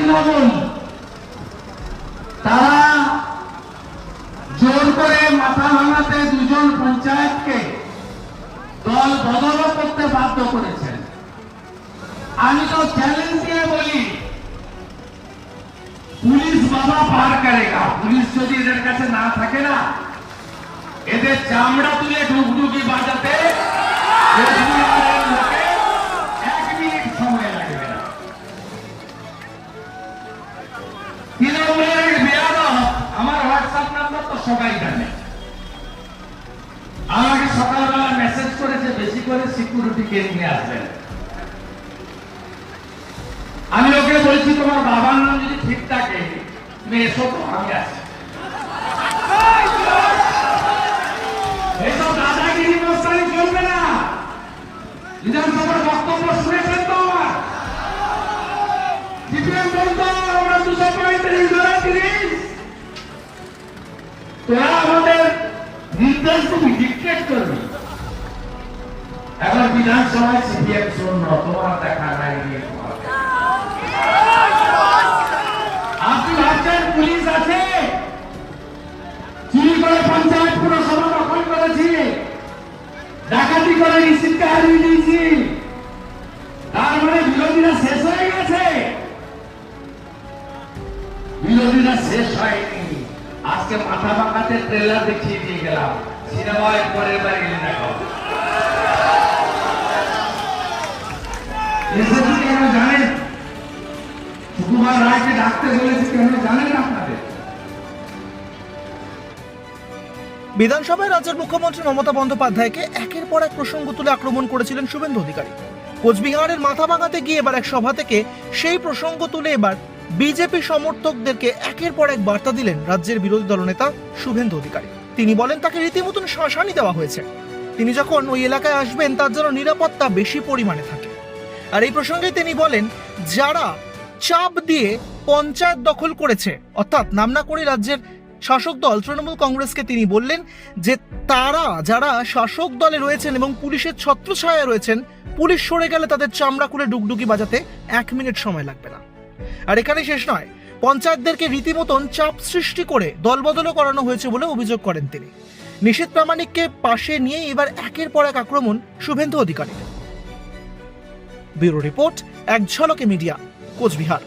তৃণমূল তারা জোর করে মাথা ভাঙাতে দুজন পঞ্চায়েতকে দল বদল করতে বাধ্য করেছেন। আমি তো চ্যালেঞ্জ দিয়ে বলি, পুলিশ বাবা পার করেগা। পুলিশ যদি এদের কাছে না থাকে না, এদের চামড়া তুলে ঢুকঢুকি বাজাতে 1 মিনিট সময় লাগবে না। তৃণমূলের বেয়াদব আমার হোয়াটসঅ্যাপ নাম্বার তো সবাই জানে। আমাকে সকালবেলা মেসেজ করেছে বেশি করে সিকিউরিটিকে নিয়ে আসবেন। আমি ওকে বলছি তোমার বাবার নাম যদি ঠিক থাকে তুমি এসো, তো আমি আছি। এইসব দাদাগিরি মস্তানি চলবে না। বিধানসভার বক্তব্য শুনেছেন তো আমার? সিপিএম বলতো আমরা 235 ধরে তোরা আমাদের নির্দেশ তুমি ডিক্টেট করবি। এখন বিধানসভায় সিপিএম শূন্য, তোমার দেখা নাই। আপনি ভাবছেন পুলিশ আছে? চুরি করে পঞ্চায়েত পুরসভা দখল করেছি, ডাকাতি করে রিসিপ্টে হারিয়ে দিয়েছি, তার মানে বিরোধীরা শেষ হয়ে গেছে? বিরোধীরা শেষ হয়নি। আজকে মাথা বাঁকাতে ট্রেলার দেখিয়ে দিয়ে গেলাম, সিনেমায় পরের বার গেলে দেখো। এসেছি কেন জানেন? সুকুমার রায়কে ডাকতে বলেছি কেন জানেন আপনাদের? বিধানসভায় রাজ্যের মুখ্যমন্ত্রী মমতা বন্দ্যোপাধ্যায়কে একের পর এক প্রসঙ্গ তুলে আক্রমণ করেছিলেন শুভেন্দু অধিকারী। কোচবিহারের মাথা ভাঙাতে গিয়ে এবার এক সভা থেকে সেই প্রসঙ্গ তুলে এবার বিজেপি সমর্থকদেরকে একের পর এক বার্তা দিলেন রাজ্যের বিরোধী দলনেতা শুভেন্দু অধিকারী। তিনি বলেন তাকে রীতিমতন শাসানি দেওয়া হয়েছে। তিনি যখন ওই এলাকায় আসবেন তার জন্য নিরাপত্তা বেশি পরিমাণে থাকে। আর এই প্রসঙ্গে তিনি বলেন, যারা চাপ দিয়ে পঞ্চায়েত দখল করেছে, অর্থাৎ নাম না করে রাজ্যের শাসক দল তৃণমূল কংগ্রেসকে তিনি বললেন যে তারা যারা শাসক দলে রয়েছেন এবং পুলিশের ছত্রছায়ায় রয়েছেন, পুলিশ সরে গেলে তাদের চামড়া খুলে ডুগডুগি বাজাতে 1 মিনিট সময় লাগবে না। আর এখানে শেষ নয়, পঞ্চায়েতদেরকে রীতিমতন চাপ সৃষ্টি করে দলবদলও করানো হয়েছে বলে অভিযোগ করেন তিনি। নিশীথ প্রামাণিককে পাশে নিয়ে এবার একের পর এক আক্রমণ শুভেন্দু অধিকারী। ব্যুরো রিপোর্ট, এক ঝলকে মিডিয়া, কোচবিহার।